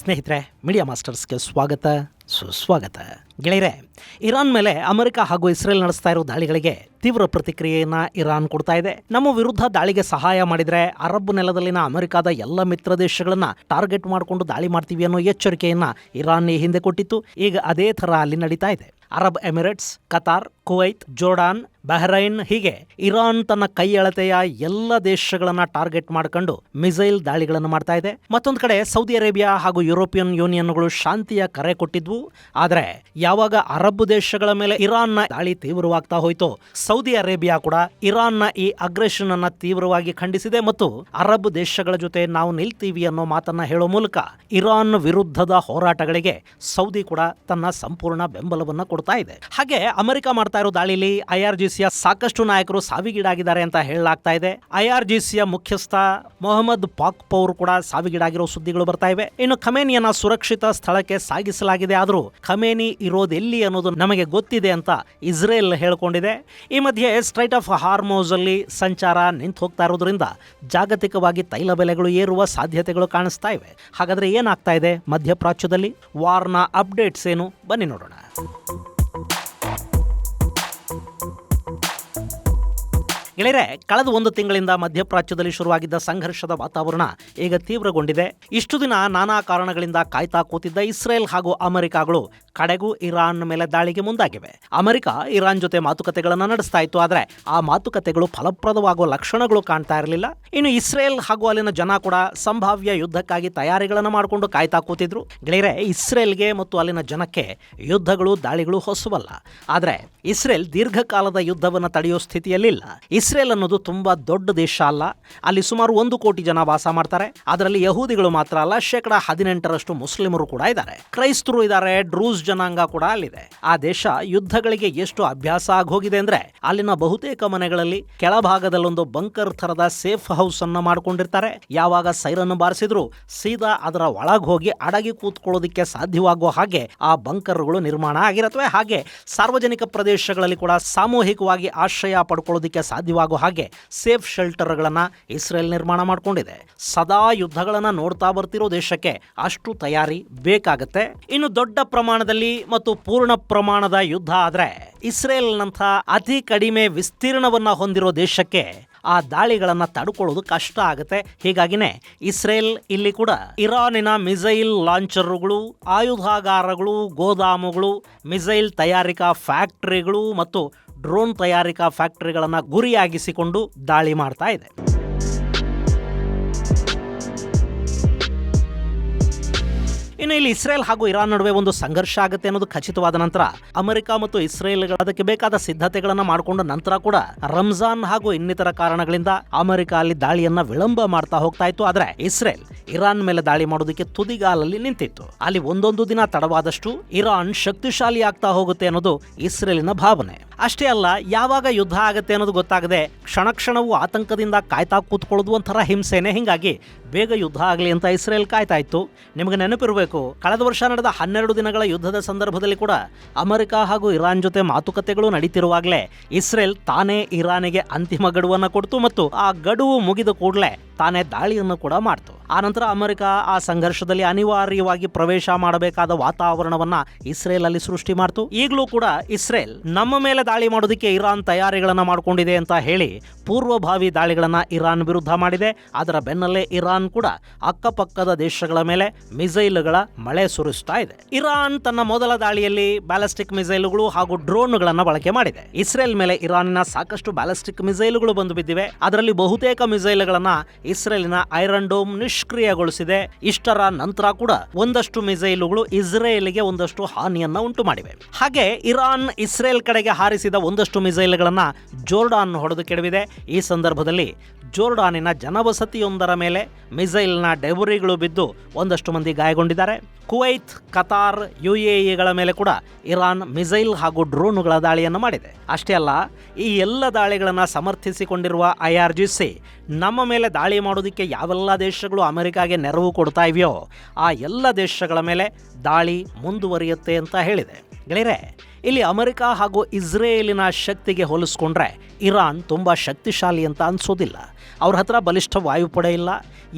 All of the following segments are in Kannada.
ಸ್ನೇಹಿತರೆ, ಮೀಡಿಯಾ ಮಾಸ್ಟರ್ಸ್ಗೆ ಸ್ವಾಗತ ಸುಸ್ವಾಗತ. ಗೆಳೆಯರೆ, ಇರಾನ್ ಮೇಲೆ ಅಮೆರಿಕ ಹಾಗೂ ಇಸ್ರೇಲ್ ನಡೆಸ್ತಾ ಇರೋ ದಾಳಿಗಳಿಗೆ ತೀವ್ರ ಪ್ರತಿಕ್ರಿಯೆಯನ್ನು ಇರಾನ್ ಕೊಡ್ತಾ ಇದೆ. ನಮ್ಮ ವಿರುದ್ಧ ದಾಳಿಗೆ ಸಹಾಯ ಮಾಡಿದರೆ ಅರಬ್ ನೆಲದಲ್ಲಿನ ಅಮೆರಿಕದ ಎಲ್ಲ ಮಿತ್ರ ದೇಶಗಳನ್ನ ಟಾರ್ಗೆಟ್ ಮಾಡಿಕೊಂಡು ದಾಳಿ ಮಾಡ್ತೀವಿ ಅನ್ನೋ ಎಚ್ಚರಿಕೆಯನ್ನ ಇರಾನ್ ಈ ಹಿಂದೆ ಕೊಟ್ಟಿತ್ತು. ಈಗ ಅದೇ ಥರ ಅಲ್ಲಿ ನಡೀತಾ ಇದೆ. Arab Emirates, Qatar, Kuwait, Jordan, Bahrain ಹೀಗೆ ಇರಾನ್ ತನ್ನ ಕೈ ಅಳತೆಯ ಎಲ್ಲ ದೇಶಗಳನ್ನ ಟಾರ್ಗೆಟ್ ಮಾಡಿಕೊಂಡು ಮಿಸೈಲ್ ದಾಳಿಗಳನ್ನು ಮಾಡ್ತಾ ಇದೆ. ಮತ್ತೊಂದು ಕಡೆ ಸೌದಿ ಅರೇಬಿಯಾ ಹಾಗೂ ಯುರೋಪಿಯನ್ ಯೂನಿಯನ್ಗಳು ಶಾಂತಿಯ ಕರೆ ಕೊಟ್ಟಿದ್ವು. ಆದರೆ ಯಾವಾಗ ಅರಬ್ ದೇಶಗಳ ಮೇಲೆ ಇರಾನ್ನ ದಾಳಿ ತೀವ್ರವಾಗ್ತಾ ಹೋಯಿತು, ಸೌದಿ ಅರೇಬಿಯಾ ಕೂಡ ಇರಾನ್ನ ಈ ಅಗ್ರೆಷನ್ ಅನ್ನ ತೀವ್ರವಾಗಿ ಖಂಡಿಸಿದೆ ಮತ್ತು ಅರಬ್ ದೇಶಗಳ ಜೊತೆ ನಾವು ನಿಲ್ತೀವಿ ಅನ್ನೋ ಮಾತನ್ನ ಹೇಳೋ ಮೂಲಕ ಇರಾನ್ ವಿರುದ್ಧದ ಹೋರಾಟಗಳಿಗೆ ಸೌದಿ ಕೂಡ ತನ್ನ ಸಂಪೂರ್ಣ ಬೆಂಬಲವನ್ನ ಕೊಡ್ತಾ ಇದೆ. ಹಾಗೆ ಅಮೆರಿಕ ಮಾಡ್ತಾ ಇರೋ ದಾಳಿಲಿ ಐಆರ್ಜಿಸಿಯ ಸಾಕಷ್ಟು ನಾಯಕರು ಸಾವಿಗೀಡಾಗಿದ್ದಾರೆ ಅಂತ ಹೇಳಲಾಗ್ತಾ ಇದೆ. ಐಆರ್ಜಿಸಿಯ ಮುಖ್ಯಸ್ಥ ಮೊಹಮ್ಮದ್ ಪಾಕ್ಪೋರ್ ಕೂಡ ಸಾವಿಗೀಡಾಗಿರೋ ಸುದ್ದಿಗಳು ಬರ್ತಾ ಇವೆ. ಇನ್ನು ಖಮೇನಿಯನ್ನ ಸುರಕ್ಷಿತ ಸ್ಥಳಕ್ಕೆ ಸಾಗಿಸಲಾಗಿದೆ. ಆದರೂ ಖಮೇನಿ ಇರೋದೆಲ್ಲಿ ಅನ್ನೋದು ನಮಗೆ ಗೊತ್ತಿದೆ ಅಂತ ಇಸ್ರೇಲ್ ಹೇಳ್ಕೊಂಡಿದೆ. ಈ ಮಧ್ಯೆ ಸ್ಟ್ರೈಟ್ ಆಫ್ ಹಾರ್ಮೋಸ್ ಅಲ್ಲಿ ಸಂಚಾರ ನಿಂತು ಹೋಗ್ತಾ ಇರೋದ್ರಿಂದ ಜಾಗತಿಕವಾಗಿ ತೈಲ ಬೆಲೆಗಳು ಏರುವ ಸಾಧ್ಯತೆಗಳು ಕಾಣಿಸ್ತಾ ಇವೆ. ಹಾಗಾದ್ರೆ ಏನಾಗ್ತಾ ಇದೆ ಮಧ್ಯಪ್ರಾಚ್ಯದಲ್ಲಿ? ವಾರ್ನ ಅಪ್ಡೇಟ್ಸ್ ಏನು? ಬನ್ನಿ ನೋಡೋಣ. ಗೆಳೆಯರೆ, ಕಳೆದ ಒಂದು ತಿಂಗಳಿಂದ ಮಧ್ಯಪ್ರಾಚ್ಯದಲ್ಲಿ ಶುರುವಾಗಿದ್ದ ಸಂಘರ್ಷದ ವಾತಾವರಣ ಈಗ ತೀವ್ರಗೊಂಡಿದೆ. ಇಷ್ಟು ದಿನ ನಾನಾ ಕಾರಣಗಳಿಂದ ಕಾಯ್ತಾ ಕೂತಿದ್ದ ಇಸ್ರೇಲ್ ಹಾಗೂ ಅಮೆರಿಕಗಳು ಕಡೆಗೂ ಇರಾನ್ ಮೇಲೆ ದಾಳಿಗೆ ಮುಂದಾಗಿವೆ. ಅಮೆರಿಕ ಇರಾನ್ ಜೊತೆ ಮಾತುಕತೆಗಳನ್ನು ನಡೆಸ್ತಾ ಇತ್ತು. ಆದರೆ ಆ ಮಾತುಕತೆಗಳು ಫಲಪ್ರದವಾಗುವ ಲಕ್ಷಣಗಳು ಕಾಣ್ತಾ ಇರಲಿಲ್ಲ. ಇನ್ನು ಇಸ್ರೇಲ್ ಹಾಗೂ ಅಲ್ಲಿನ ಜನ ಕೂಡ ಸಂಭಾವ್ಯ ಯುದ್ಧಕ್ಕಾಗಿ ತಯಾರಿಗಳನ್ನು ಮಾಡಿಕೊಂಡು ಕಾಯ್ತಾ ಕೂತಿದ್ರು. ಗೆಳೆಯರೆ, ಇಸ್ರೇಲ್ಗೆ ಮತ್ತು ಅಲ್ಲಿನ ಜನಕ್ಕೆ ಯುದ್ಧಗಳು, ದಾಳಿಗಳು ಹೊಸವಲ್ಲ. ಆದರೆ ಇಸ್ರೇಲ್ ದೀರ್ಘಕಾಲದ ಯುದ್ಧವನ್ನು ತಡೆಯೋ ಸ್ಥಿತಿಯಲ್ಲಿಲ್ಲ. ಇಸ್ರೇಲ್ ಅನ್ನೋದು ತುಂಬಾ ದೊಡ್ಡ ದೇಶ ಅಲ್ಲ. ಅಲ್ಲಿ ಸುಮಾರು 1 ಕೋಟಿ ಜನ ವಾಸ ಮಾಡ್ತಾರೆ. ಅದರಲ್ಲಿ ಯಹೂದಿಗಳು ಮಾತ್ರ ಅಲ್ಲ, 18% ಮುಸ್ಲಿಮರು ಕೂಡ ಇದ್ದಾರೆ, ಕ್ರೈಸ್ತರು ಇದ್ದಾರೆ, ಡ್ರೂಸ್ ಜನಾಂಗ ಕೂಡ ಅಲ್ಲಿದೆ. ಆ ದೇಶ ಯುದ್ಧಗಳಿಗೆ ಎಷ್ಟು ಅಭ್ಯಾಸ ಆಗೋಗಿದೆ ಅಂದ್ರೆ ಅಲ್ಲಿನ ಬಹುತೇಕ ಮನೆಗಳಲ್ಲಿ ಕೆಳಭಾಗದಲ್ಲೊಂದು ಬಂಕರ್ ಥರದ ಸೇಫ್ ಹೌಸ್ ಅನ್ನ ಮಾಡ್ಕೊಂಡಿರ್ತಾರೆ. ಯಾವಾಗ ಸೈರನ್ ಬಾರಿಸಿದ್ರು ಸೀದಾ ಅದರ ಒಳಗೆ ಹೋಗಿ ಅಡಗಿ ಕೂತ್ಕೊಳ್ಳೋದಿಕ್ಕೆ ಸಾಧ್ಯವಾಗುವ ಹಾಗೆ ಆ ಬಂಕರ್ಗಳು ನಿರ್ಮಾಣ ಆಗಿರುತ್ತವೆ. ಹಾಗೆ ಸಾರ್ವಜನಿಕ ಪ್ರದೇಶಗಳಲ್ಲಿ ಕೂಡ ಸಾಮೂಹಿಕವಾಗಿ ಆಶ್ರಯ ಪಡ್ಕೊಳ್ಳೋದಿಕ್ಕೆ ಸಾಧ್ಯವಾಗುವ ಹಾಗೆ ಸೇಫ್ ಶೆಲ್ಟರ್ಗಳನ್ನ ಇಸ್ರೇಲ್ ನಿರ್ಮಾಣ ಮಾಡಿಕೊಂಡಿದೆ. ಸದಾ ಯುದ್ಧಗಳನ್ನ ನೋಡ್ತಾ ಬರ್ತಿರೋ ದೇಶಕ್ಕೆ ಅಷ್ಟು ತಯಾರಿ ಬೇಕಾಗತ್ತೆ. ಇನ್ನು ದೊಡ್ಡ ಪ್ರಮಾಣದಲ್ಲಿ ಮತ್ತು ಪೂರ್ಣ ಪ್ರಮಾಣದ ಯುದ್ಧ ಆದ್ರೆ ಇಸ್ರೇಲ್ನಂಥ ಅತಿ ಕಡಿಮೆ ವಿಸ್ತೀರ್ಣವನ್ನ ಹೊಂದಿರೋ ದೇಶಕ್ಕೆ ಆ ದಾಳಿಗಳನ್ನ ತಡ್ಕೊಳ್ಳೋದು ಕಷ್ಟ ಆಗುತ್ತೆ. ಹೀಗಾಗಿನೇ ಇಸ್ರೇಲ್ ಇಲ್ಲಿ ಕೂಡ ಇರಾನಿನ ಮಿಸೈಲ್ ಲಾಂಚರ್ಗಳು, ಆಯುಧಾಗಾರಗಳು, ಗೋದಾಮುಗಳು, ಮಿಸೈಲ್ ತಯಾರಿಕಾ ಫ್ಯಾಕ್ಟರಿಗಳು ಮತ್ತು ಡ್ರೋನ್ ತಯಾರಿಕಾ ಫ್ಯಾಕ್ಟರಿಗಳನ್ನು ಗುರಿಯಾಗಿಸಿಕೊಂಡು ದಾಳಿ ಮಾಡ್ತಾ ಇದೆ. ಇನ್ನು ಇಲ್ಲಿ ಇಸ್ರೇಲ್ ಹಾಗೂ ಇರಾನ್ ನಡುವೆ ಒಂದು ಸಂಘರ್ಷ ಆಗುತ್ತೆ ಅನ್ನೋದು ಖಚಿತವಾದ ನಂತರ ಅಮೆರಿಕ ಮತ್ತು ಇಸ್ರೇಲ್ ಅದಕ್ಕೆ ಬೇಕಾದ ಸಿದ್ಧತೆಗಳನ್ನು ಮಾಡಿಕೊಂಡ ನಂತರ ಕೂಡ ರಂಜಾನ್ ಹಾಗೂ ಇನ್ನಿತರ ಕಾರಣಗಳಿಂದ ಅಮೆರಿಕ ಅಲ್ಲಿ ದಾಳಿಯನ್ನ ವಿಳಂಬ ಮಾಡ್ತಾ ಹೋಗ್ತಾ ಇತ್ತು. ಆದ್ರೆ ಇಸ್ರೇಲ್ ಇರಾನ್ ಮೇಲೆ ದಾಳಿ ಮಾಡೋದಕ್ಕೆ ತುದಿಗಾಲಲ್ಲಿ ನಿಂತಿತ್ತು. ಅಲ್ಲಿ ಒಂದೊಂದು ದಿನ ತಡವಾದಷ್ಟು ಇರಾನ್ ಶಕ್ತಿಶಾಲಿ ಆಗ್ತಾ ಹೋಗುತ್ತೆ ಅನ್ನೋದು ಇಸ್ರೇಲಿನ ಭಾವನೆ. ಅಷ್ಟೇ ಅಲ್ಲ, ಯಾವಾಗ ಯುದ್ಧ ಆಗತ್ತೆ ಅನ್ನೋದು ಗೊತ್ತಾಗದೆ ಕ್ಷಣ ಕ್ಷಣವೂ ಆತಂಕದಿಂದ ಕಾಯ್ತಾ ಕೂತ್ಕೊಳ್ಳೋದು ಒಂಥರ ಹಿಂಸೆನೆ. ಹಿಂಗಾಗಿ ಬೇಗ ಯುದ್ಧ ಆಗಲಿ ಅಂತ ಇಸ್ರೇಲ್ ಕಾಯ್ತಾ ಇತ್ತು. ನಿಮಗೆ ನೆನಪಿರಬೇಕು, ಕಳೆದ ವರ್ಷ ನಡೆದ 12 ದಿನಗಳ ಯುದ್ಧದ ಸಂದರ್ಭದಲ್ಲಿ ಕೂಡ ಅಮೆರಿಕ ಹಾಗೂ ಇರಾನ್ ಜೊತೆ ಮಾತುಕತೆಗಳು ನಡೀತಿರುವಾಗಲೇ ಇಸ್ರೇಲ್ ತಾನೇ ಇರಾನಿಗೆ ಅಂತಿಮ ಗಡುವನ್ನು ಕೊಡ್ತು ಮತ್ತು ಆ ಗಡುವು ಮುಗಿದ ಕೂಡಲೇ ತಾನೇ ದಾಳಿಯನ್ನು ಕೂಡ ಮಾಡ್ತು. ಆನಂತರ ಅಮೆರಿಕ ಆ ಸಂಘರ್ಷದಲ್ಲಿ ಅನಿವಾರ್ಯವಾಗಿ ಪ್ರವೇಶ ಮಾಡಬೇಕಾದ ವಾತಾವರಣವನ್ನ ಇಸ್ರೇಲ್ ಅಲ್ಲಿ ಸೃಷ್ಟಿ ಮಾಡ್ತು. ಈಗಲೂ ಕೂಡ ಇಸ್ರೇಲ್ ನಮ್ಮ ಮೇಲೆ ದಾಳಿ ಮಾಡೋದಕ್ಕೆ ಇರಾನ್ ತಯಾರಿಗಳನ್ನ ಮಾಡಿಕೊಂಡಿದೆ ಅಂತ ಹೇಳಿ ಪೂರ್ವಭಾವಿ ದಾಳಿಗಳನ್ನ ಇರಾನ್ ವಿರುದ್ಧ ಮಾಡಿದೆ. ಅದರ ಬೆನ್ನಲ್ಲೇ ಇರಾನ್ ಕೂಡ ಅಕ್ಕಪಕ್ಕದ ದೇಶಗಳ ಮೇಲೆ ಮಿಸೈಲ್ಗಳ ಮಳೆ ಸುರಿಸ್ತಾ ಇದೆ. ಇರಾನ್ ತನ್ನ ಮೊದಲ ದಾಳಿಯಲ್ಲಿ ಬ್ಯಾಲಿಸ್ಟಿಕ್ ಮಿಸೈಲ್ಗಳು ಹಾಗೂ ಡ್ರೋನ್ಗಳನ್ನ ಬಳಕೆ ಮಾಡಿದೆ. ಇಸ್ರೇಲ್ ಮೇಲೆ ಇರಾನಿನ ಸಾಕಷ್ಟು ಬ್ಯಾಲಿಸ್ಟಿಕ್ ಮಿಸೈಲ್ಗಳು ಬಂದು ಬಿದ್ದಿವೆ. ಅದರಲ್ಲಿ ಬಹುತೇಕ ಮಿಸೈಲ್ಗಳನ್ನ ಇಸ್ರೇಲಿನ ಐರನ್ ಡೋಮ್ ನಿಷ್ಕ್ರಿಯಗೊಳಿಸಿದೆ. ಇಷ್ಟರ ನಂತರ ಕೂಡ ಒಂದಷ್ಟು ಮಿಸೈಲುಗಳು ಇಸ್ರೇಲ್ಗೆ ಒಂದಷ್ಟು ಹಾನಿಯನ್ನ ಉಂಟು ಮಾಡಿವೆ. ಹಾಗೆ ಇರಾನ್ ಇಸ್ರೇಲ್ ಕಡೆಗೆ ಹಾರಿಸಿದ ಒಂದಷ್ಟು ಮಿಸೈಲ್ಗಳನ್ನ ಜೋರ್ಡಾನ್ ಹೊಡೆದು ಕೆಡವಿದೆ. ಈ ಸಂದರ್ಭದಲ್ಲಿ ಜೋರ್ಡಾನಿನ ಜನವಸತಿಯೊಂದರ ಮೇಲೆ ಮಿಸೈಲ್ನ ಡೆಬರಿಗಳು ಬಿದ್ದು ಒಂದಷ್ಟು ಮಂದಿ ಗಾಯಗೊಂಡಿದ್ದಾರೆ. ಕುವೈತ್, ಕತಾರ್, UAEಗಳ ಮೇಲೆ ಕೂಡ ಇರಾನ್ ಮಿಸೈಲ್ ಹಾಗೂ ಡ್ರೋನುಗಳ ದಾಳಿಯನ್ನು ಮಾಡಿದೆ. ಅಷ್ಟೇ ಅಲ್ಲ, ಈ ಎಲ್ಲ ದಾಳಿಗಳನ್ನು ಸಮರ್ಥಿಸಿಕೊಂಡಿರುವ IRGC ನಮ್ಮ ಮೇಲೆ ದಾಳಿ ಮಾಡೋದಕ್ಕೆ ಯಾವೆಲ್ಲ ದೇಶಗಳು ಅಮೆರಿಕಾಗೆ ನೆರವು ಕೊಡ್ತಾ ಇವೆಯೋ ಆ ಎಲ್ಲ ದೇಶಗಳ ಮೇಲೆ ದಾಳಿ ಮುಂದುವರಿಯುತ್ತೆ ಅಂತ ಹೇಳಿದೆ. ಗೆಳೆಯರೆ, ಇಲ್ಲಿ ಅಮೆರಿಕ ಹಾಗೂ ಇಸ್ರೇಲಿನ ಶಕ್ತಿಗೆ ಹೋಲಿಸ್ಕೊಂಡ್ರೆ ಇರಾನ್ ತುಂಬ ಶಕ್ತಿಶಾಲಿ ಅಂತ ಅನ್ಸೋದಿಲ್ಲ. ಅವ್ರ ಹತ್ರ ಬಲಿಷ್ಠ ವಾಯುಪಡೆ ಇಲ್ಲ.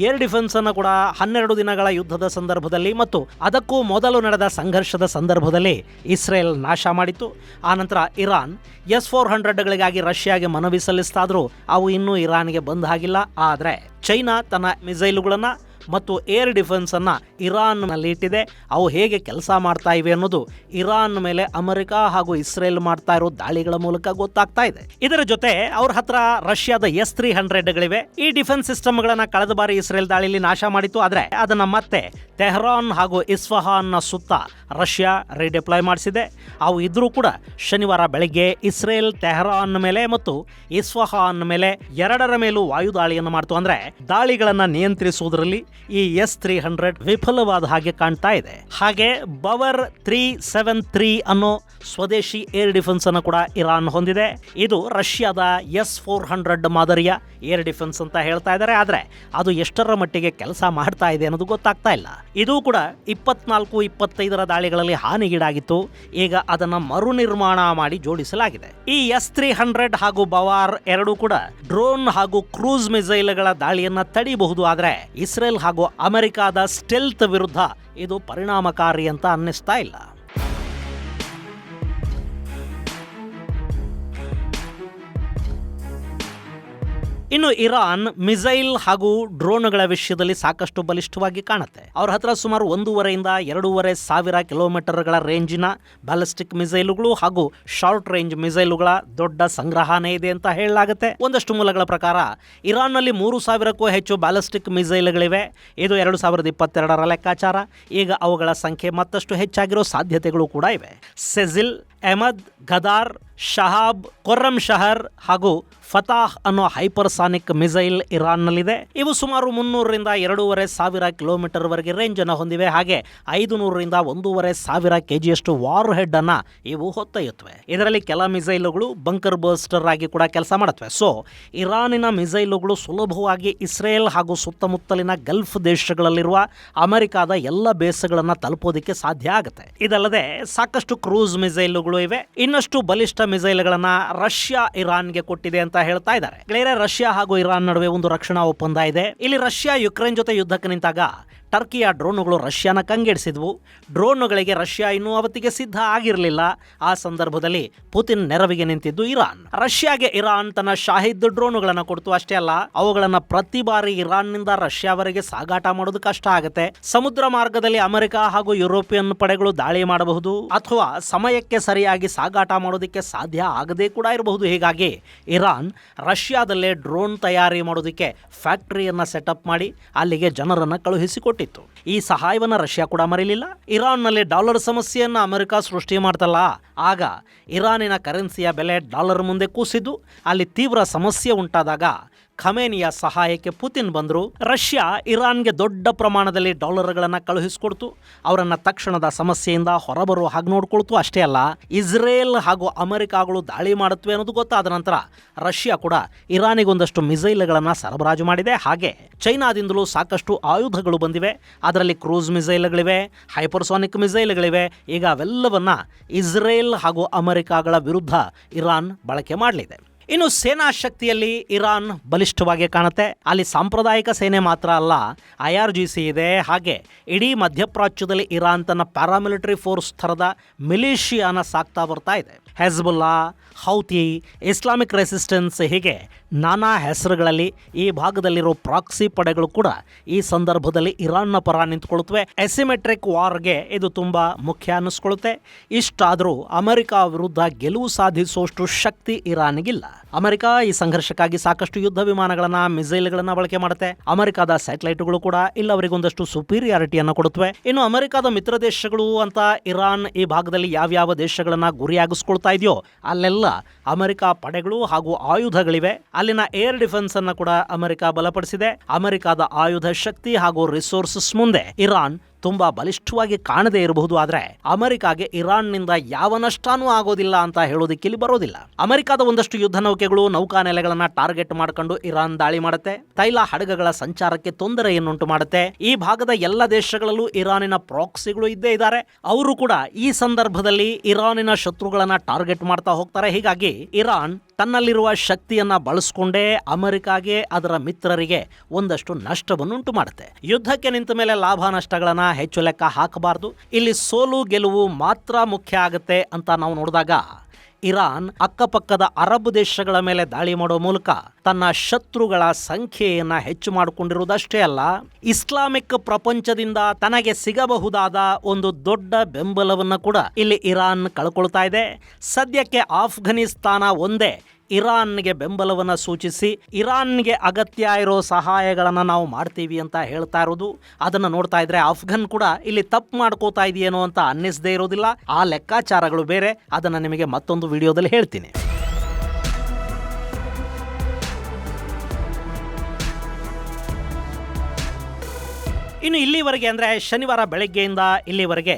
ಏರ್ ಡಿಫೆನ್ಸ್ ಅನ್ನು ಕೂಡ 12 ದಿನಗಳ ಯುದ್ಧದ ಸಂದರ್ಭದಲ್ಲಿ ಮತ್ತು ಅದಕ್ಕೂ ಮೊದಲು ನಡೆದ ಸಂಘರ್ಷದ ಸಂದರ್ಭದಲ್ಲಿ ಇಸ್ರೇಲ್ ನಾಶ ಮಾಡಿತ್ತು. ಆನಂತರ ಇರಾನ್ S-400ಗಳಿಗಾಗಿ ರಷ್ಯಾಗೆ ಮನವಿ ಸಲ್ಲಿಸ್ತಾದ್ರೂ ಅವು ಇನ್ನೂ ಇರಾನ್ಗೆ ಬಂದ್ ಆಗಿಲ್ಲ. ಆದರೆ ಚೈನಾ ತನ್ನ ಮಿಸೈಲುಗಳನ್ನು ಮತ್ತು ಏರ್ ಡಿಫೆನ್ಸ್ ಅನ್ನ ಇರಾನ್ನಲ್ಲಿ ಇಟ್ಟಿದೆ. ಅವು ಹೇಗೆ ಕೆಲಸ ಮಾಡ್ತಾ ಇವೆ ಅನ್ನೋದು ಇರಾನ್ ಮೇಲೆ ಅಮೆರಿಕ ಹಾಗೂ ಇಸ್ರೇಲ್ ಮಾಡ್ತಾ ಇರೋ ದಾಳಿಗಳ ಮೂಲಕ ಗೊತ್ತಾಗ್ತಾ ಇದೆ. ಇದರ ಜೊತೆ ಅವ್ರ ಹತ್ರ ರಷ್ಯಾದ S-300ಗಳಿವೆ. ಈ ಡಿಫೆನ್ಸ್ ಸಿಸ್ಟಮ್ಗಳನ್ನ ಕಳೆದ ಬಾರಿ ಇಸ್ರೇಲ್ ದಾಳಿಯಲ್ಲಿ ನಾಶ ಮಾಡಿತ್ತು. ಆದ್ರೆ ಅದನ್ನ ಮತ್ತೆ ತೆಹರಾನ್ ಹಾಗೂ ಇಸ್ಫಹಾನ್ನ ಸುತ್ತ ರಷ್ಯಾ ರಿಡಿಪ್ಲಾಯ್ ಮಾಡಿಸಿದೆ. ಅವು ಇದ್ರೂ ಕೂಡ ಶನಿವಾರ ಬೆಳಗ್ಗೆ ಇಸ್ರೇಲ್ ತೆಹರಾನ್ ಮೇಲೆ ಮತ್ತು ಇಸ್ಫಹಾನ್ ಮೇಲೆ ಎರಡರ ಮೇಲೂ ವಾಯು ದಾಳಿಯನ್ನು ಮಾಡ್ತು. ಅಂದ್ರೆ ದಾಳಿಗಳನ್ನ ನಿಯಂತ್ರಿಸುವುದರಲ್ಲಿ ಈ S-300 ವಿಫಲವಾದ ಹಾಗೆ ಕಾಣ್ತಾ ಇದೆ. ಹಾಗೆ ಬವರ್ 373 ಅನ್ನೋ ಸ್ವದೇಶಿ ಏರ್ ಡಿಫೆನ್ಸ್ ಅನ್ನು ಕೂಡ ಇರಾನ್ ಹೊಂದಿದೆ. ಇದು ರಷ್ಯಾದ S-400 ಮಾದರಿಯ ಏರ್ ಡಿಫೆನ್ಸ್ ಅಂತ ಹೇಳ್ತಾ ಇದ್ದಾರೆ. ಆದ್ರೆ ಅದು ಎಷ್ಟರ ಮಟ್ಟಿಗೆ ಕೆಲಸ ಮಾಡ್ತಾ ಇದೆ ಅನ್ನೋದು ಗೊತ್ತಾಗ್ತಾ ಇಲ್ಲ. ಇದು ಕೂಡ 24-25 ದಾಳಿಗಳಲ್ಲಿ ಹಾನಿಗೀಡಾಗಿತ್ತು. ಈಗ ಅದನ್ನ ಮರು ನಿರ್ಮಾಣ ಮಾಡಿ ಜೋಡಿಸಲಾಗಿದೆ. ಈ S-300 ಹಾಗೂ ಬವಾರ್ ಎರಡೂ ಕೂಡ ಡ್ರೋನ್ ಹಾಗೂ ಕ್ರೂಸ್ ಮಿಸೈಲ್ಗಳ ದಾಳಿಯನ್ನ ತಡೆಯಬಹುದು. ಆದ್ರೆ ಇಸ್ರೇಲ್ ಹಾಗೂ ಅಮೆರಿಕಾದ ಸ್ಟೆಲ್ತ್ ವಿರುದ್ಧ ಇದು ಪರಿಣಾಮಕಾರಿ ಅಂತ ಅನ್ನಿಸ್ತಾ ಇಲ್ಲ. ಇನ್ನು ಇರಾನ್ ಮಿಸೈಲ್ ಹಾಗೂ ಡ್ರೋನ್ಗಳ ವಿಷಯದಲ್ಲಿ ಸಾಕಷ್ಟು ಬಲಿಷ್ಠವಾಗಿ ಕಾಣುತ್ತೆ. ಅವ್ರ ಹತ್ರ ಸುಮಾರು 1,500-2,500 ಕಿಲೋಮೀಟರ್ಗಳ ರೇಂಜಿನ ಬ್ಯಾಲಿಸ್ಟಿಕ್ ಮಿಸೈಲುಗಳು ಹಾಗೂ ಶಾರ್ಟ್ ರೇಂಜ್ ಮಿಸೈಲುಗಳ ದೊಡ್ಡ ಸಂಗ್ರಹಣೆ ಇದೆ ಅಂತ ಹೇಳಲಾಗುತ್ತೆ. ಒಂದಷ್ಟು ಮೂಲಗಳ ಪ್ರಕಾರ ಇರಾನ್ನಲ್ಲಿ 3,000ಕ್ಕೂ ಹೆಚ್ಚು ಬ್ಯಾಲಿಸ್ಟಿಕ್ ಮಿಸೈಲ್ಗಳಿವೆ. ಇದು 2022ರ ಲೆಕ್ಕಾಚಾರ. ಈಗ ಅವುಗಳ ಸಂಖ್ಯೆ ಮತ್ತಷ್ಟು ಹೆಚ್ಚಾಗಿರೋ ಸಾಧ್ಯತೆಗಳು ಕೂಡ ಇವೆ. ಸೆಜಿಲ್, ಅಹಮದ್, ಗದಾರ್, ಶಹಾಬ್, ಕೊರ್ರಮ್ ಶಹರ್ ಹಾಗೂ ಫತಾಹ್ ಅನ್ನೋ ಹೈಪರ್ಸಾನಿಕ್ ಮಿಸೈಲ್ ಇರಾನ್ನಲ್ಲಿದೆ. ಇವು ಸುಮಾರು 300-2,500 ಕಿಲೋಮೀಟರ್ ವರೆಗೆ ರೇಂಜ್ ಅನ್ನು ಹೊಂದಿವೆ. ಹಾಗೆ 500-1,500 kgಯಷ್ಟು ವಾರ್ ಹೆಡ್ ಅನ್ನ ಇವು ಹೊತ್ತೊಯ್ಯುತ್ತವೆ. ಇದರಲ್ಲಿ ಕೆಲ ಮಿಸೈಲುಗಳು ಬಂಕರ್ ಬರ್ಸ್ಟರ್ ಆಗಿ ಕೂಡ ಕೆಲಸ ಮಾಡುತ್ತವೆ. ಸೊ ಇರಾನಿನ ಮಿಸೈಲುಗಳು ಸುಲಭವಾಗಿ ಇಸ್ರೇಲ್ ಹಾಗೂ ಸುತ್ತಮುತ್ತಲಿನ ಗಲ್ಫ್ ದೇಶಗಳಲ್ಲಿರುವ ಅಮೆರಿಕಾದ ಎಲ್ಲ ಬೇಸ್ಗಳನ್ನು ತಲುಪೋದಕ್ಕೆ ಸಾಧ್ಯ ಆಗುತ್ತೆ. ಇದಲ್ಲದೆ ಸಾಕಷ್ಟು ಕ್ರೂಸ್ ಮಿಸೈಲುಗಳು ಇವೆ. ಇನ್ನಷ್ಟು ಬಲಿಷ್ಠ ಮಿಸೈಲ್ಗಳನ್ನ ರಷ್ಯಾ ಇರಾನ್ಗೆ ಕೊಟ್ಟಿದೆ ಅಂತ ಹೇಳ್ತಾ ಇದ್ದಾರೆ. ರಷ್ಯಾ ಹಾಗೂ ಇರಾನ್ ನಡುವೆ ಒಂದು ರಕ್ಷಣಾ ಒಪ್ಪಂದ ಇದೆ. ಇಲ್ಲಿ ರಷ್ಯಾ ಯುಕ್ರೇನ್ ಜೊತೆ ಯುದ್ಧಕ್ಕೆ ನಿಂತಾಗ ಟರ್ಕಿಯ ಡ್ರೋನುಗಳು ರಷ್ಯಾನ ಕಂಗೆಡಿಸಿದ್ವು. ಡ್ರೋನುಗಳಿಗೆ ರಷ್ಯಾ ಇನ್ನೂ ಅವತ್ತಿಗೆ ಸಿದ್ಧ ಆಗಿರಲಿಲ್ಲ. ಆ ಸಂದರ್ಭದಲ್ಲಿ ಪುತಿನ್ ನೆರವಿಗೆ ನಿಂತಿದ್ದು ಇರಾನ್. ರಷ್ಯಾಗೆ ಇರಾನ್ ತನ್ನ ಶಾಹಿದ್ ಡ್ರೋನುಗಳನ್ನು ಕೊಡ್ತು. ಅಷ್ಟೇ ಅಲ್ಲ, ಅವುಗಳನ್ನ ಪ್ರತಿ ಬಾರಿ ಇರಾನ್ನಿಂದ ರಷ್ಯಾವರೆಗೆ ಸಾಗಾಟ ಮಾಡೋದು ಕಷ್ಟ ಆಗುತ್ತೆ. ಸಮುದ್ರ ಮಾರ್ಗದಲ್ಲಿ ಅಮೆರಿಕ ಹಾಗೂ ಯುರೋಪಿಯನ್ ಪಡೆಗಳು ದಾಳಿ ಮಾಡಬಹುದು ಅಥವಾ ಸಮಯಕ್ಕೆ ಸರಿಯಾಗಿ ಸಾಗಾಟ ಮಾಡೋದಕ್ಕೆ ಸಾಧ್ಯ ಆಗದೇ ಕೂಡ ಇರಬಹುದು. ಹೀಗಾಗಿ ಇರಾನ್ ರಷ್ಯಾದಲ್ಲೇ ಡ್ರೋನ್ ತಯಾರಿ ಮಾಡೋದಕ್ಕೆ ಫ್ಯಾಕ್ಟರಿಯನ್ನ ಸೆಟಪ್ ಮಾಡಿ ಅಲ್ಲಿಗೆ ಜನರನ್ನ ಕಳುಹಿಸಿಕೊಟ್ಟಿತ್ತು. ಈ ಸಹಾಯವನ್ನು ರಷ್ಯಾ ಕೂಡ ಮರೀಲಿಲ್ಲ. ಇರಾನ್ನಲ್ಲಿ ಡಾಲರ್ ಸಮಸ್ಯೆಯನ್ನು ಅಮೆರಿಕ ಸೃಷ್ಟಿ ಮಾಡ್ತಲ್ಲ, ಆಗ ಇರಾನಿನ ಕರೆನ್ಸಿಯ ಬೆಲೆ ಡಾಲರ್ ಮುಂದೆ ಕೂಸಿದ್ದು. ಅಲ್ಲಿ ತೀವ್ರ ಸಮಸ್ಯೆ ಉಂಟಾದಾಗ ಖಮೇನಿಯ ಸಹಾಯಕ್ಕೆ ಪುತಿನ್ ಬಂದರು. ರಷ್ಯಾ ಇರಾನ್ಗೆ ದೊಡ್ಡ ಪ್ರಮಾಣದಲ್ಲಿ ಡಾಲರ್ಗಳನ್ನು ಕಳುಹಿಸಿಕೊಡ್ತು. ಅವರನ್ನು ತಕ್ಷಣದ ಸಮಸ್ಯೆಯಿಂದ ಹೊರಬರುವ ಹಾಗೆ ನೋಡ್ಕೊಳ್ತು. ಅಷ್ಟೇ ಅಲ್ಲ, ಇಸ್ರೇಲ್ ಹಾಗೂ ಅಮೆರಿಕಾಗಳು ದಾಳಿ ಮಾಡುತ್ತವೆ ಅನ್ನೋದು ಗೊತ್ತಾದ ನಂತರ ರಷ್ಯಾ ಕೂಡ ಇರಾನಿಗೊಂದಷ್ಟು ಮಿಸೈಲ್ಗಳನ್ನು ಸರಬರಾಜು ಮಾಡಿದೆ. ಹಾಗೆ ಚೈನಾದಿಂದಲೂ ಸಾಕಷ್ಟು ಆಯುಧಗಳು ಬಂದಿವೆ. ಅದರಲ್ಲಿ ಕ್ರೂಸ್ ಮಿಸೈಲ್ಗಳಿವೆ, ಹೈಪರ್ಸಾನಿಕ್ ಮಿಸೈಲ್ಗಳಿವೆ. ಈಗ ಅವೆಲ್ಲವನ್ನ ಇಸ್ರೇಲ್ ಹಾಗೂ ಅಮೆರಿಕಾಗಳ ವಿರುದ್ಧ ಇರಾನ್ ಬಳಕೆ ಮಾಡಲಿದೆ. ಇನ್ನು ಸೇನಾ ಶಕ್ತಿಯಲ್ಲಿ ಇರಾನ್ ಬಲಿಷ್ಠವಾಗಿ ಕಾಣುತ್ತೆ. ಅಲ್ಲಿ ಸಾಂಪ್ರದಾಯಿಕ ಸೇನೆ ಮಾತ್ರ ಅಲ್ಲ, IRGC ಇದೆ. ಹಾಗೆ ಇಡೀ ಮಧ್ಯಪ್ರಾಚ್ಯದಲ್ಲಿ ಇರಾನ್ ತನ್ನ ಪ್ಯಾರಾಮಿಲಿಟರಿ ಫೋರ್ಸ್ ಥರದ ಮಿಲಿಷಿಯಾನ ಸಾಕ್ತಾ ಬರ್ತಾ ಇದೆ. ಹೆಜ್ಬುಲ್ಲಾ, ಹೌತಿ, ಇಸ್ಲಾಮಿಕ್ ರೆಸಿಸ್ಟೆನ್ಸ್, ಹೀಗೆ ನಾನಾ ಹೆಸರುಗಳಲ್ಲಿ ಈ ಭಾಗದಲ್ಲಿರೋ ಪ್ರಾಕ್ಸಿ ಪಡೆಗಳು ಕೂಡ ಈ ಸಂದರ್ಭದಲ್ಲಿ ಇರಾನ್ನ ಪರ ನಿಂತ್ಕೊಳ್ಳುತ್ತವೆ. ಎಸಿಮೆಟ್ರಿಕ್ ವಾರ್ಗೆ ಇದು ತುಂಬಾ ಮುಖ್ಯ ಅನ್ನಿಸ್ಕೊಳ್ಳುತ್ತೆ. ಇಷ್ಟಾದರೂ ಅಮೆರಿಕ ವಿರುದ್ಧ ಗೆಲುವು ಸಾಧಿಸುವಷ್ಟು ಶಕ್ತಿ ಇರಾನ್ಗಿಲ್ಲ. ಅಮೆರಿಕ ಈ ಸಂಘರ್ಷಕ್ಕಾಗಿ ಸಾಕಷ್ಟು ಯುದ್ಧ ವಿಮಾನಗಳನ್ನ, ಮಿಸೈಲ್ಗಳನ್ನ ಬಳಕೆ ಮಾಡುತ್ತೆ. ಅಮೆರಿಕದ ಸ್ಯಾಟಲೈಟ್ಗಳು ಕೂಡ ಇಲ್ಲವರಿಗೊಂದಷ್ಟು ಸುಪೀರಿಯಾರಿಟಿಯನ್ನು ಕೊಡುತ್ತವೆ. ಇನ್ನು ಅಮೆರಿಕದ ಮಿತ್ರ ದೇಶಗಳು ಅಂತ ಇರಾನ್ ಈ ಭಾಗದಲ್ಲಿ ಯಾವ್ಯಾವ ದೇಶಗಳನ್ನ ಗುರಿಯಾಗಿಸ್ಕೊಳ್ತಾ ಇದೆಯೋ ಅಲ್ಲೆಲ್ಲ ಅಮೆರಿಕ ಪಡೆಗಳು ಹಾಗೂ ಆಯುಧಗಳಿವೆ. ಅಲ್ಲಿನ ಏರ್ ಡಿಫೆನ್ಸ್ ಅನ್ನು ಕೂಡ ಅಮೆರಿಕ ಬಲಪಡಿಸಿದೆ. ಅಮೆರಿಕದ ಆಯುಧ ಶಕ್ತಿ ಹಾಗೂ ರಿಸೋರ್ಸಸ್ ಮುಂದೆ ಇರಾನ್ ತುಂಬಾ ಬಲಿಷ್ಠವಾಗಿ ಕಾಣದೇ ಇರಬಹುದು. ಆದ್ರೆ ಅಮೆರಿಕಾಗೆ ಇರಾನ್ನಿಂದ ಯಾವ ನಷ್ಟನೂ ಆಗೋದಿಲ್ಲ ಅಂತ ಹೇಳೋದಕ್ಕೆ ಇಲ್ಲಿ ಬರೋದಿಲ್ಲ. ಅಮೆರಿಕದ ಒಂದಷ್ಟು ಯುದ್ಧ ನೌಕೆಗಳು, ನೌಕಾನೆಲೆಗಳನ್ನ ಟಾರ್ಗೆಟ್ ಮಾಡಿಕೊಂಡು ಇರಾನ್ ದಾಳಿ ಮಾಡುತ್ತೆ. ತೈಲ ಹಡಗುಗಳ ಸಂಚಾರಕ್ಕೆ ತೊಂದರೆಯನ್ನುಂಟು ಮಾಡುತ್ತೆ. ಈ ಭಾಗದ ಎಲ್ಲ ದೇಶಗಳಲ್ಲೂ ಇರಾನಿನ ಪ್ರಾಕ್ಸಿಗಳು ಇದ್ದೇ ಇದ್ದಾರೆ. ಅವರು ಕೂಡ ಈ ಸಂದರ್ಭದಲ್ಲಿ ಇರಾನಿನ ಶತ್ರುಗಳನ್ನ ಟಾರ್ಗೆಟ್ ಮಾಡ್ತಾ ಹೋಗ್ತಾರೆ. ಹೀಗಾಗಿ ಇರಾನ್ ತನ್ನಲ್ಲಿರುವ ಶಕ್ತಿಯನ್ನ ಬಳಸಿಕೊಂಡೇ ಅಮೆರಿಕಾಗೆ ಅದರ ಮಿತ್ರರಿಗೆ ಒಂದಷ್ಟು ನಷ್ಟವನ್ನುಂಟು ಮಾಡುತ್ತೆ. ಯುದ್ಧಕ್ಕೆ ನಿಂತ ಮೇಲೆ ಲಾಭ ನಷ್ಟಗಳನ್ನ ಹೆಚ್ಚು ಲೆಕ್ಕ ಹಾಕಬಾರದು. ಇಲ್ಲಿ ಸೋಲು ಗೆಲುವು ಮಾತ್ರ ಮುಖ್ಯ ಆಗುತ್ತೆ ಅಂತ ನಾವು ನೋಡಿದಾಗ ಇರಾನ್ ಅಕ್ಕಪಕ್ಕದ ಅರಬ್ ದೇಶಗಳ ಮೇಲೆ ದಾಳಿ ಮಾಡೋ ಮೂಲಕ ತನ್ನ ಶತ್ರುಗಳ ಸಂಖ್ಯೆಯನ್ನ ಹೆಚ್ಚು ಮಾಡಿಕೊಂಡಿರುವುದಷ್ಟೇ ಅಲ್ಲ, ಇಸ್ಲಾಮಿಕ್ ಪ್ರಪಂಚದಿಂದ ತನಗೆ ಸಿಗಬಹುದಾದ ಒಂದು ದೊಡ್ಡ ಬೆಂಬಲವನ್ನು ಕೂಡ ಇಲ್ಲಿ ಇರಾನ್ ಕಳ್ಕೊಳ್ತಾ ಇದೆ. ಸದ್ಯಕ್ಕೆ ಆಫ್ಘನಿಸ್ತಾನ ಒಂದೇ ಇರಾನ್ಗೆ ಬೆಂಬಲವನ್ನು ಸೂಚಿಸಿ ಇರಾನ್ಗೆ ಅಗತ್ಯ ಇರೋ ಸಹಾಯಗಳನ್ನು ನಾವು ಮಾಡ್ತೀವಿ ಅಂತ ಹೇಳ್ತಾ ಇರೋದು. ಅದನ್ನು ನೋಡ್ತಾ ಇದ್ರೆ ಅಫ್ಘಾನ್ ಕೂಡ ಇಲ್ಲಿ ತಪ್ಪು ಮಾಡ್ಕೋತಾ ಇದೆಯೇನೋ ಅಂತ ಅನ್ನಿಸದೇ ಇರೋದಿಲ್ಲ. ಆ ಲೆಕ್ಕಾಚಾರಗಳು ಬೇರೆ, ಅದನ್ನು ನಿಮಗೆ ಮತ್ತೊಂದು ವಿಡಿಯೋದಲ್ಲಿ ಹೇಳ್ತೀನಿ. ಇನ್ನು ಇಲ್ಲಿವರೆಗೆ ಅಂದರೆ ಶನಿವಾರ ಬೆಳಗ್ಗೆಯಿಂದ ಇಲ್ಲಿವರೆಗೆ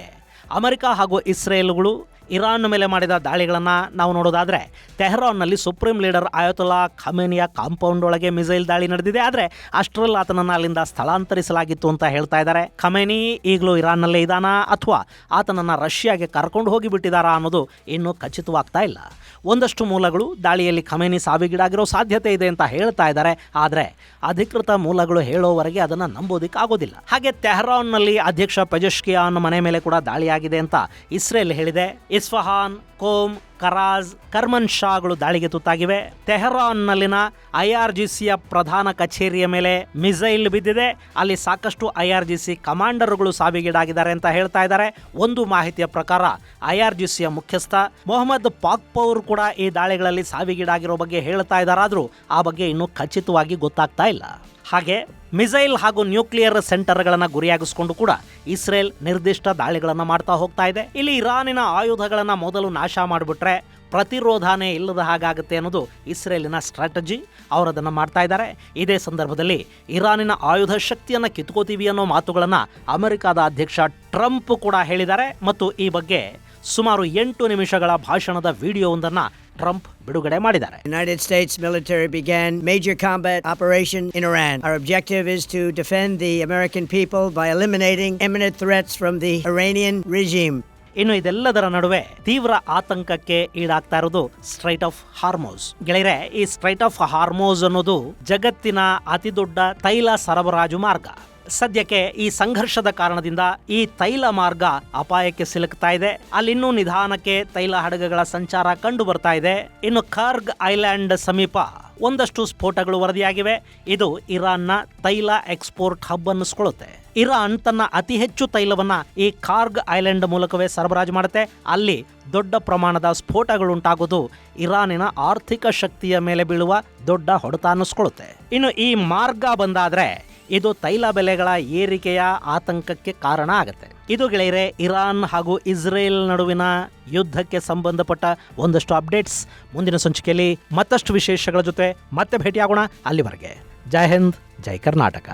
ಅಮೆರಿಕ ಹಾಗೂ ಇಸ್ರೇಲ್ಗಳು ಇರಾನ್ ಮೇಲೆ ಮಾಡಿದ ದಾಳಿಗಳನ್ನು ನಾವು ನೋಡೋದಾದರೆ, ತೆಹರಾನ್ನಲ್ಲಿ ಸುಪ್ರೀಂ ಲೀಡರ್ ಆಯತುಲ್ಲಾ ಖಮೇನಿಯ ಕಾಂಪೌಂಡ್ ಒಳಗೆ ಮಿಸೈಲ್ ದಾಳಿ ನಡೆದಿದೆ. ಆದರೆ ಅಷ್ಟರಲ್ಲಿ ಆತನನ್ನು ಅಲ್ಲಿಂದ ಸ್ಥಳಾಂತರಿಸಲಾಗಿತ್ತು ಅಂತ ಹೇಳ್ತಾ ಇದ್ದಾರೆ. ಖಮೇನಿ ಈಗಲೂ ಇರಾನ್ನಲ್ಲೇ ಇದ್ದಾನಾ ಅಥವಾ ಆತನನ್ನು ರಷ್ಯಾಗೆ ಕರ್ಕೊಂಡು ಹೋಗಿಬಿಟ್ಟಿದ್ದಾರಾ ಅನ್ನೋದು ಇನ್ನೂ ಖಚಿತವಾಗ್ತಾ ಇಲ್ಲ. ಒಂದಷ್ಟು ಮೂಲಗಳು ದಾಳಿಯಲ್ಲಿ ಖಮೇನಿ ಸಾವಿಗೀಡಾಗಿರೋ ಸಾಧ್ಯತೆ ಇದೆ ಅಂತ ಹೇಳ್ತಾ ಇದ್ದಾರೆ. ಆದರೆ ಅಧಿಕೃತ ಮೂಲಗಳು ಹೇಳೋವರೆಗೆ ಅದನ್ನು ನಂಬೋದಿಕ್ಕೆ ಆಗೋದಿಲ್ಲ. ಹಾಗೆ ತೆಹರಾನ್ನಲ್ಲಿ ಅಧ್ಯಕ್ಷ ಪೆಜೆಶ್ಕಿಯಾನ್ ಮನೆ ಮೇಲೆ ಕೂಡ ದಾಳಿಯಾಗಿದೆ ಅಂತ ಇಸ್ರೇಲ್ ಹೇಳಿದೆ. ಇಸ್ಫಹಾನ್, ಕೋಮ್, ಕರಾಜ್, ಕರ್ಮನ್ ಶಾಗಳು ದಾಳಿಗೆ ತುತ್ತಾಗಿವೆ. ತೆಹರಾನ್ನಲ್ಲಿನ IRGCಯ ಪ್ರಧಾನ ಕಚೇರಿಯ ಮೇಲೆ ಮಿಸೈಲ್ ಬಿದ್ದಿದೆ. ಅಲ್ಲಿ ಸಾಕಷ್ಟು IRGC ಕಮಾಂಡರ್ಗಳು ಸಾವಿಗೀಡಾಗಿದ್ದಾರೆ ಅಂತ ಹೇಳ್ತಾ ಇದ್ದಾರೆ. ಒಂದು ಮಾಹಿತಿಯ ಪ್ರಕಾರ IRGCಯ ಮುಖ್ಯಸ್ಥ ಮೊಹಮ್ಮದ್ ಪಾಕ್ಪೌರ್ ಕೂಡ ಈ ದಾಳಿಗಳಲ್ಲಿ ಸಾವಿಗೀಡಾಗಿರೋ ಬಗ್ಗೆ ಹೇಳ್ತಾ ಇದ್ದಾರಾದ್ರೂ ಆ ಬಗ್ಗೆ ಇನ್ನೂ ಖಚಿತವಾಗಿ ಗೊತ್ತಾಗ್ತಾ ಇಲ್ಲ. ಹಾಗೆ ಮಿಸೈಲ್ ಹಾಗೂ ನ್ಯೂಕ್ಲಿಯರ್ ಸೆಂಟರ್ಗಳನ್ನು ಗುರಿಯಾಗಿಸಿಕೊಂಡು ಕೂಡ ಇಸ್ರೇಲ್ ನಿರ್ದಿಷ್ಟ ದಾಳಿಗಳನ್ನು ಮಾಡ್ತಾ ಹೋಗ್ತಾ ಇದೆ. ಇಲ್ಲಿ ಇರಾನಿನ ಆಯುಧಗಳನ್ನು ಮೊದಲು ನಾಶ ಮಾಡಿಬಿಟ್ರೆ ಪ್ರತಿರೋಧನೇ ಇಲ್ಲದ ಹಾಗಾಗುತ್ತೆ ಅನ್ನೋದು ಇಸ್ರೇಲಿನ ಸ್ಟ್ರಾಟಜಿ. ಅವರದನ್ನು ಮಾಡ್ತಾ ಇದ್ದಾರೆ. ಇದೇ ಸಂದರ್ಭದಲ್ಲಿ ಇರಾನಿನ ಆಯುಧ ಶಕ್ತಿಯನ್ನು ಕಿತ್ಕೋತೀವಿ ಅನ್ನೋ ಮಾತುಗಳನ್ನು ಅಮೆರಿಕದ ಅಧ್ಯಕ್ಷ ಟ್ರಂಪ್ ಕೂಡ ಹೇಳಿದ್ದಾರೆ. ಮತ್ತು ಈ ಬಗ್ಗೆ ಸುಮಾರು 8 ನಿಮಿಷಗಳ ಭಾಷಣದ ವಿಡಿಯೋವೊಂದನ್ನು ಟ್ರಂಪ್ ಬಿಡುಗಡೆ ಮಾಡಿದ್ದಾರೆ. United States military began major combat operation in Iran. Our objective is to defend the American people by eliminating imminent threats from the Iranian regime. ಇನ್ನು ಇದೆಲ್ಲದರ ನಡುವೆ ತೀವ್ರ ಆತಂಕಕ್ಕೆ ಈಡಾಗ್ತಾ ಇರೋದು ಸ್ಟ್ರೈಟ್ ಆಫ್ ಹಾರ್ಮೋಸ್. ಗೆಳೆಯರೆ, ಈ ಸ್ಟ್ರೈಟ್ ಆಫ್ ಹಾರ್ಮೋಸ್ ಅನ್ನೋದು ಜಗತ್ತಿನ ಅತಿದೊಡ್ಡ ತೈಲ ಸರಬರಾಜು ಮಾರ್ಗ. ಸದ್ಯಕ್ಕೆ ಈ ಸಂಘರ್ಷದ ಕಾರಣದಿಂದ ಈ ತೈಲ ಮಾರ್ಗ ಅಪಾಯಕ್ಕೆ ಸಿಲುಕ್ತಾ ಇದೆ. ಅಲ್ಲಿನ್ನೂ ನಿಧಾನಕ್ಕೆ ತೈಲ ಹಡಗುಗಳ ಸಂಚಾರ ಕಂಡು ಬರ್ತಾ ಇದೆ. ಇನ್ನು ಕಾರ್ಗ್ ಐಲ್ಯಾಂಡ್ ಸಮೀಪ ಒಂದಷ್ಟು ಸ್ಫೋಟಗಳು ವರದಿಯಾಗಿವೆ. ಇದು ಇರಾನ್ನ ತೈಲ ಎಕ್ಸ್ಪೋರ್ಟ್ ಹಬ್ ಅನ್ನಿಸ್ಕೊಳ್ಳುತ್ತೆ. ಇರಾನ್ ತನ್ನ ಅತಿ ಹೆಚ್ಚು ತೈಲವನ್ನ ಈ ಕಾರ್ಗ್ ಐಲ್ಯಾಂಡ್ ಮೂಲಕವೇ ಸರಬರಾಜು ಮಾಡುತ್ತೆ. ಅಲ್ಲಿ ದೊಡ್ಡ ಪ್ರಮಾಣದ ಸ್ಫೋಟಗಳುಂಟಾಗೋದು ಇರಾನಿನ ಆರ್ಥಿಕ ಶಕ್ತಿಯ ಮೇಲೆ ಬೀಳುವ ದೊಡ್ಡ ಹೊಡೆತ ಅನ್ನಿಸ್ಕೊಳ್ಳುತ್ತೆ. ಇನ್ನು ಈ ಮಾರ್ಗ ಬಂದಾದ್ರೆ ಇದು ತೈಲ ಬೆಲೆಗಳ ಏರಿಕೆಯ ಆತಂಕಕ್ಕೆ ಕಾರಣ ಆಗುತ್ತೆ. ಇದು ಗೆಳೆಯರೆ ಇರಾನ್ ಹಾಗೂ ಇಸ್ರೇಲ್ ನಡುವಿನ ಯುದ್ಧಕ್ಕೆ ಸಂಬಂಧಪಟ್ಟ ಒಂದಷ್ಟು ಅಪ್ಡೇಟ್ಸ್. ಮುಂದಿನ ಸಂಚಿಕೆಯಲ್ಲಿ ಮತ್ತಷ್ಟು ವಿಶೇಷಗಳ ಜೊತೆ ಮತ್ತೆ ಭೇಟಿಯಾಗೋಣ. ಅಲ್ಲಿವರೆಗೆ ಜೈ ಹಿಂದ್, ಜೈ ಕರ್ನಾಟಕ.